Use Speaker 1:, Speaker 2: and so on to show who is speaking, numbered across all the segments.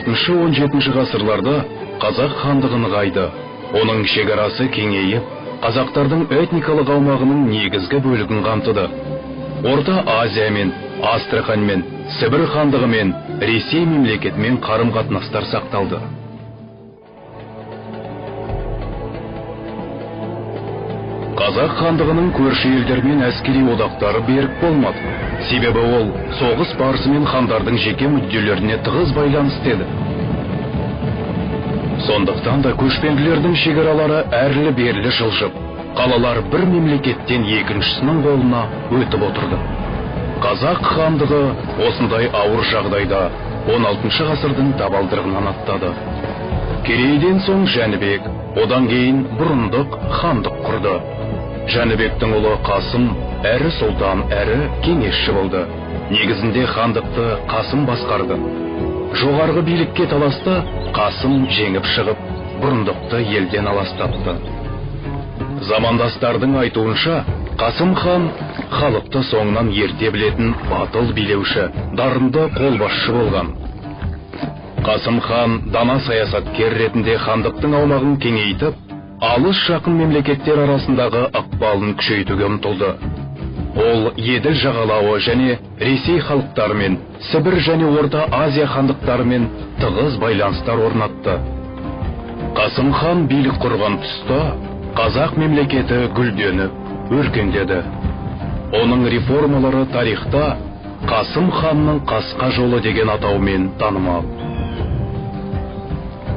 Speaker 1: 16-17 ғасырларда қазақ хандығы нығайды. Оның шекарасы кеңейіп, қазақтардың этникалық аумағының негізгі бөлігін қамтыды. Орта Азиямен, Астраханьмен, Сібір хандығымен, Ресей мемлекетімен қарым-қатынастар сақталды. Қазақ хандығының көрші елдермен әскери одақтары берік болмады. Себебі ол соғыс барысымен хандардың жеке мүдделеріне тығыз байланысты еді. Сондықтан да көшпенділердің шекаралары әрлі-берлі жылжып, қалалар бір мемлекеттен екіншісінің қолына өтіп отырды. Қазақ хандығы осындай ауыр жағдайда 16 ғасырдың табалдырығынан аттады. Керейден соң Жәнібек, одан кейін Бұрындық хандық құрды. Жәнібектің ұлы Қасым әрі сұлтан, әрі кеңесші болды. Негізінде хандықты Қасым басқарды. Жоғарғы билікке таласта Қасым жеңіп шығып, Бұрындықты елден аластапты. Замандастардың айтуынша, Қасым хан халықты соңынан ерте білетін батыл билеуші, дарынды қолбасшы болған. Қасым хан дана саясаткер ретінде хандықтың аумағын кеңейтіп, алыс жақын мемлекеттер арасындағы ықпалын күшейтуге ұмтылды. Ол Еділ жағалауы және Ресей халықтарымен, Сібір және Орта Азия хандықтарымен тығыз байланыстар орнатты. Қасым хан билік құрған тұста қазақ мемлекеті гүлденіп, өркендеді. Оның реформалары тарихта Қасым ханның қасқа жолы деген атаумен танымал.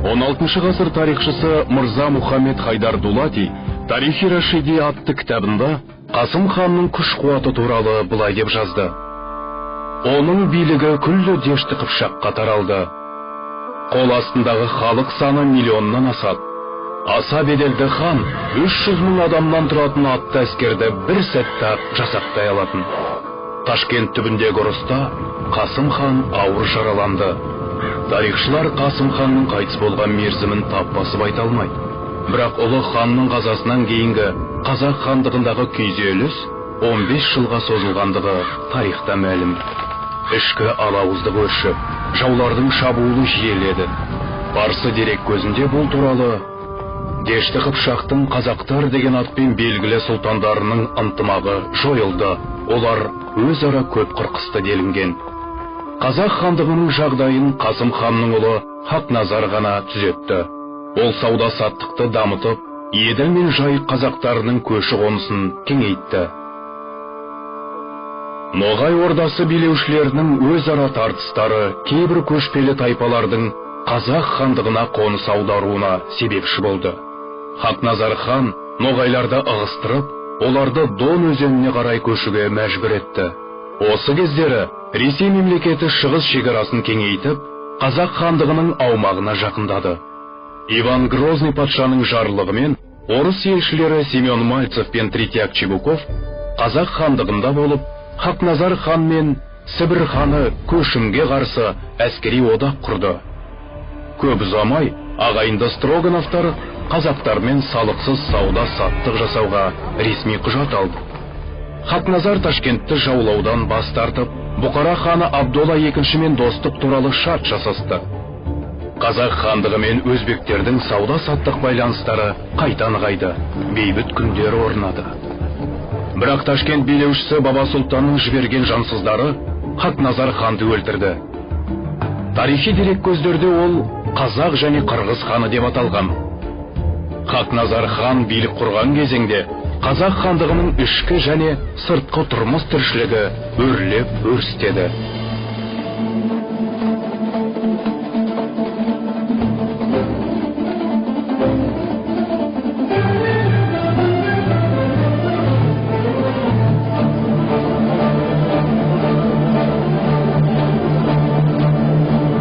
Speaker 1: 16 ғасыр тарихшысы Мырза Мұхаммед Хайдар Дулати «Тарихи Рашиди» атты кітабында Қасым ханның күш-қуаты туралы былай деп жазды. Оның билігі күллі дешті қыпшаққа таралды. Қол астындағы халық саны миллионнан асады. Аса беделді хан 300 мың адамнан тұратын атты әскерді бір сәтте жасақтай алатын. Ташкент түбіндегі ұрыста Қасым хан ауыр жараланды. Тарихшылар Қасым ханның қайтыс болған мерзімін тап басып айта алмайды. Бірақ ұлы ханның қазасынан кейінгі қазақ хандығындағы күйзеліс 15 жылға созылғандығы тарихта мәлім. Ішкі алауыздық өршіп, жаулардың шабуылы жиіледі. Парсы дерек көзінде бұл туралы Дешті Қыпшақтың қазақтар деген атпен белгілі сұлтандарының ынтымағы жойылды. Олар өзара көп қырқысты делінген. Қазақ хандығының жағдайын Қасым ханның ұлы Хақназар ғана түзетті. Ол сауда-саттықты дамытып, Еділ мен Жайық қазақтарының көші-қонысын кеңейтті. Ноғай ордасы билеушілерінің өзара тартыстары кейбір көшпелі тайпалардың қазақ хандығына қоныс аударуына себепші болды. Хақназар хан ноғайларды ығыстырып, оларды Дон өзеніне қарай көшуге мәжбүр етті. Осы кездері Ресей мемлекеті шығыс шекарасын кеңейтіп, қазақ хандығының аумағына жақындады. Иван Грозный патшаның жарлығымен орыс елшілері Семен Мальцев пен Третьяк Чебуков қазақ хандығында болып, Хақназар хан мен Сібір ханы көшімге қарсы әскери одақ құрды. Көп ұзамай ағайынды Строгановтар қазақтармен салықсыз сауда-саттық жасауға ресми құжат алды. Хақназар Ташкентті жаулаудан бас тартып, Бұқара ханы Абдолла екіншімен достық туралы шарт жасасты. Қазақ хандығы мен өзбектердің сауда-саттық байланыстары қайта нығайды, бейбіт күндер орнады. Бірақ Ташкент билеушісі Баба Сұлтанның жіберген жансыздары Хақназар ханды өлтірді. Тарихи дерек көздерде ол қазақ және қырғыз ханы деп аталған. Хақназар хан билік құрған кезеңде қазақ хандығының ішкі және сыртқы тұрмыс тіршілігі өрлеп өрістеді.